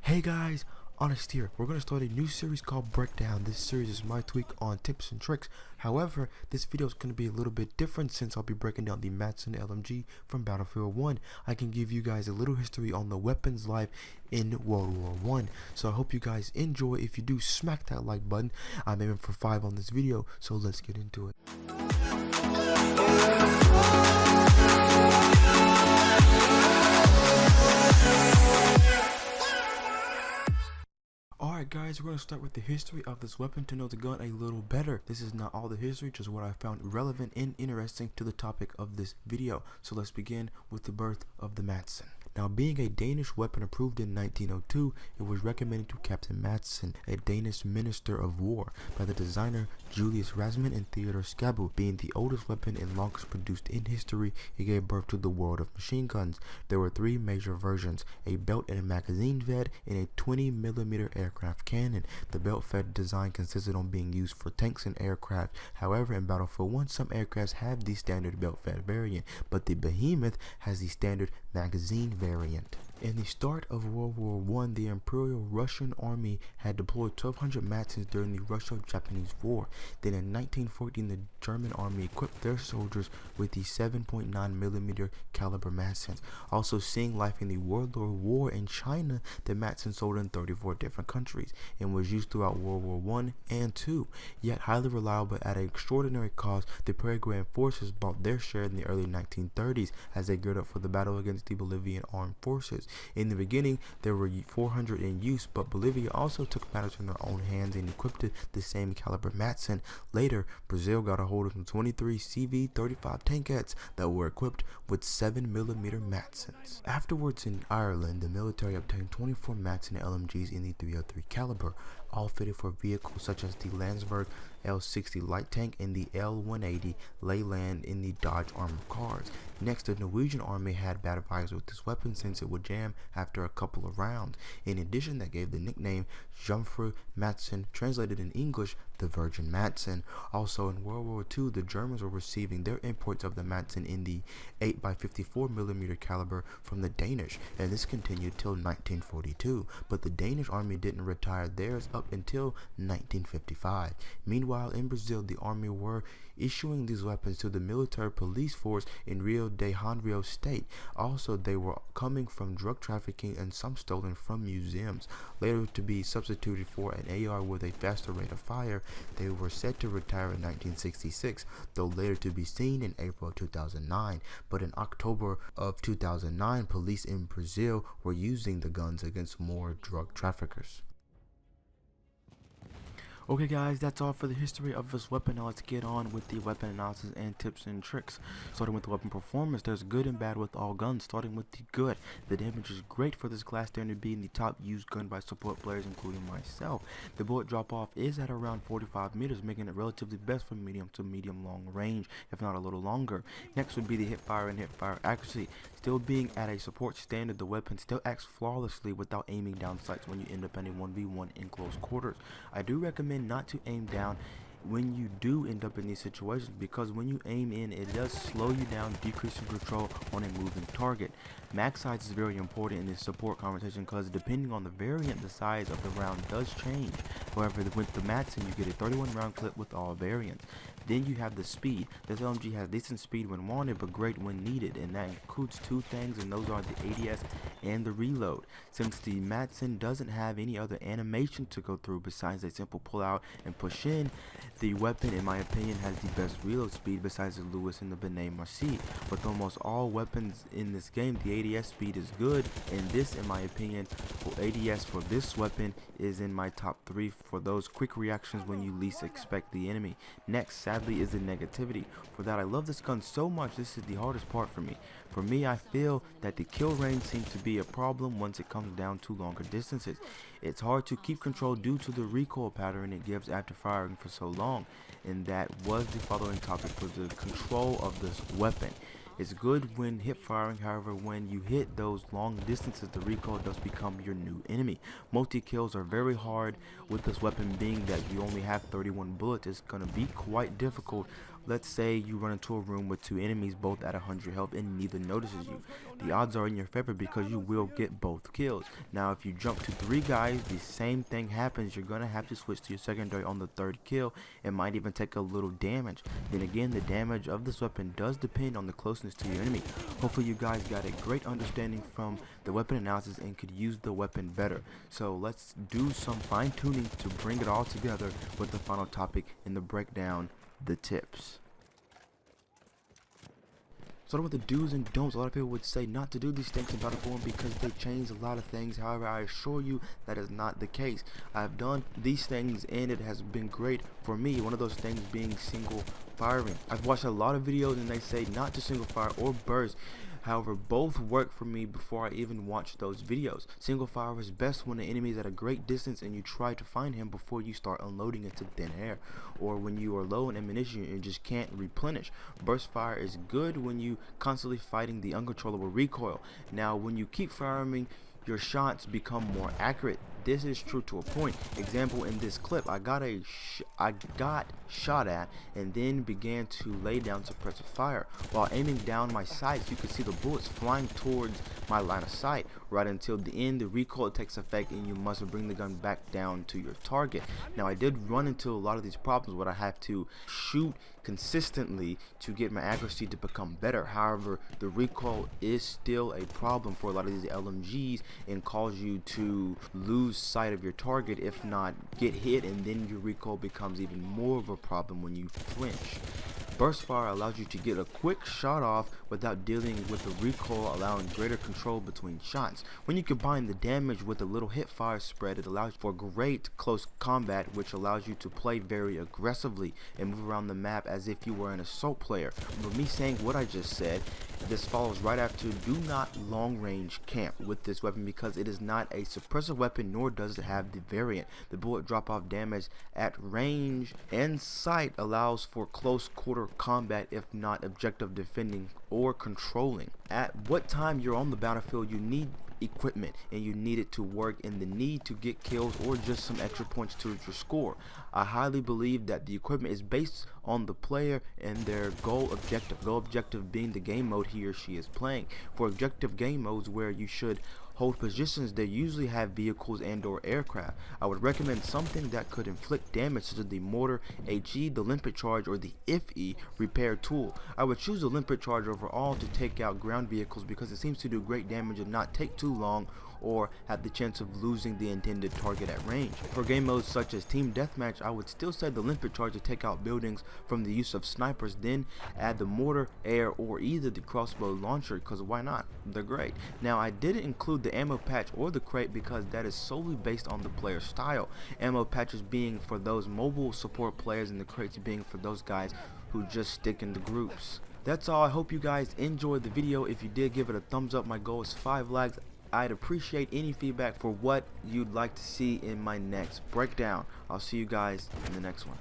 Hey guys, Honest here. We're going to start a new series called Breakdown. This series is my tweak on tips and tricks. However, this video is going to be a little bit different since I'll be breaking down the Madsen LMG from Battlefield 1. I can give you guys a little history on the weapons life in World War 1. So I hope you guys enjoy. If you do, smack that like button. I'm aiming for 5 on this video, so let's get into it. Alright guys, we're going to start with the history of this weapon to know the gun a little better. This is not all the history, just what I found relevant and interesting to the topic of this video. So let's begin with the birth of the Madsen. Now, being a Danish weapon approved in 1902, it was recommended to Captain Madsen, a Danish minister of war, by the designer Julius Rasmussen and Theodor Skabu. Being the oldest weapon and longest produced in history, it gave birth to the world of machine guns. There were 3 major versions: a belt and a magazine fed, and a 20mm aircraft cannon. The belt fed design consisted on being used for tanks and aircraft. However, in Battlefield 1, some aircrafts have the standard belt fed variant, but the Behemoth has the standard magazine variant. In the start of World War I, the Imperial Russian Army had deployed 1,200 Madsens during the Russo-Japanese War. Then in 1914, the German Army equipped their soldiers with the 7.9mm caliber Madsens. Also seeing life in the World War in China, the Madsen sold in 34 different countries and was used throughout World War I and II. Yet highly reliable at an extraordinary cost, the Paraguayan forces bought their share in the early 1930s as they geared up for the battle against the Bolivian armed forces. In the beginning, there were 400 in use, but Bolivia also took matters in their own hands and equipped the same caliber Madsen. Later, Brazil got a hold of some 23 CV-35 tankettes that were equipped with 7mm Madsens. Afterwards, in Ireland, the military obtained 24 Madsen LMGs in the 303 caliber, all fitted for vehicles such as the Landsberg L60 light tank and the L180 Leyland in the Dodge armored cars. Next, the Norwegian army had bad advisors with this weapon since it would jam after a couple of rounds. In addition, that gave the nickname Jomfru Madsen, translated in English, the Virgin Madsen. Also in World War II, the Germans were receiving their imports of the Madsen in the 8x54mm caliber from the Danish, and this continued till 1942, but the Danish army didn't retire theirs up until 1955. Meanwhile, in Brazil, the army were issuing these weapons to the military police force in Rio de Janeiro state. Also, they were coming from drug trafficking and some stolen from museums. Later to be substituted for an AR with a faster rate of fire, they were set to retire in 1966, though later to be seen in April 2009. But in October of 2009, police in Brazil were using the guns against more drug traffickers. Okay guys, that's all for the history of this weapon. Now let's get on with the weapon analysis and tips and tricks. Starting with the weapon performance, there's good and bad with all guns. Starting with the good, the damage is great for this class, standard being the top used gun by support players including myself. The bullet drop off is at around 45 meters, making it relatively best for medium to medium long range, if not a little longer. Next would be the hip fire and hip fire accuracy. Still being at a support standard, the weapon still acts flawlessly without aiming down sights when you end up in a 1v1 in close quarters. I do recommend not to aim down when you do end up in these situations, because when you aim in, it does slow you down, decreasing control on a moving target. Mag size is very important in this support conversation because depending on the variant, the size of the round does change. However, with the Madsen, you get a 31 round clip with all variants. Then you have the speed. This LMG has decent speed when wanted, but great when needed, and that includes 2 things, and those are the ADS and the reload. Since the Madsen doesn't have any other animation to go through besides a simple pull out and push in, the weapon, in my opinion, has the best reload speed besides the Lewis and the Benet Marcy. With almost all weapons in this game, the ADS speed is good, and this, in my opinion, for ADS for this weapon is in my top 3 for those quick reactions when you least expect the enemy. Next, sadly, is the negativity. For that, I love this gun so much, this is the hardest part for me. For me, I feel that the kill range seems to be a problem once it comes down to longer distances. It's hard to keep control due to the recoil pattern it gives after firing for so long, and that was the following topic for the control of this weapon. It's good when hip firing, however, when you hit those long distances, the recoil does become your new enemy. Multi-kills are very hard with this weapon, being that you only have 31 bullets. It's going to be quite difficult Let's say you run into a room with 2 enemies both at 100 health and neither notices you. The odds are in your favor because you will get both kills. Now if you jump to 3 guys, the same thing happens. You're going to have to switch to your secondary on the 3rd kill and might even take a little damage. Then again, the damage of this weapon does depend on the closeness to your enemy. Hopefully you guys got a great understanding from the weapon analysis and could use the weapon better. So let's do some fine tuning to bring it all together with the final topic in the breakdown, the tips. So with the do's and don'ts, a lot of people would say not to do these things in Battlefield because they change a lot of things. However, I assure you that is not the case. I've done these things and it has been great for me. One of those things being single firing. I've watched a lot of videos and they say not to single fire or burst. However, both work for me before I even watch those videos. Single fire is best when the enemy is at a great distance and you try to find him before you start unloading into thin air, or when you are low in ammunition and just can't replenish. Burst fire is good when you constantly fighting the uncontrollable recoil. Now when you keep firing, your shots become more accurate. This is true to a point. Example, in this clip, I got shot at and then began to lay down suppressive fire. While aiming down my sights, you could see the bullets flying towards my line of sight. Right until the end, the recoil takes effect and you must bring the gun back down to your target. Now I did run into a lot of these problems where I have to shoot consistently to get my accuracy to become better. However, the recoil is still a problem for a lot of these LMGs and cause you to lose sight of your target, if not get hit, and then your recoil becomes even more of a problem when you flinch. Burst fire allows you to get a quick shot off without dealing with the recoil, allowing greater control between shots. When you combine the damage with a little hit fire spread, it allows for great close combat, which allows you to play very aggressively and move around the map as if you were an assault player. With me saying what I just said, this follows right after do not long range camp with this weapon because it is not a suppressive weapon, nor does it have the variant. The bullet drop off damage at range and sight allows for close quarter combat, if not objective defending or controlling. At what time you're on the battlefield, you need equipment and you need it to work, and the need to get kills or just some extra points to your score. I highly believe that the equipment is based on the player and their goal objective being the game mode he or she is playing. For objective game modes where you should hold positions, they usually have vehicles and or aircraft. I would recommend something that could inflict damage, such as the mortar, HE, the limpet charge, or the IFE repair tool. I would choose the limpet charge overall to take out ground vehicles because it seems to do great damage and not take too long or have the chance of losing the intended target at range. For game modes such as team deathmatch, I would still say the limpet charge to take out buildings from the use of snipers, then add the mortar, air, or either the crossbow launcher, because why not? They're great. Now I didn't include the ammo patch or the crate because that is solely based on the player style. Ammo patches being for those mobile support players and the crates being for those guys who just stick in the groups. That's all. I hope you guys enjoyed the video. If you did, give it a thumbs up. My goal is 5 likes. I'd appreciate any feedback for what you'd like to see in my next breakdown. I'll see you guys in the next one.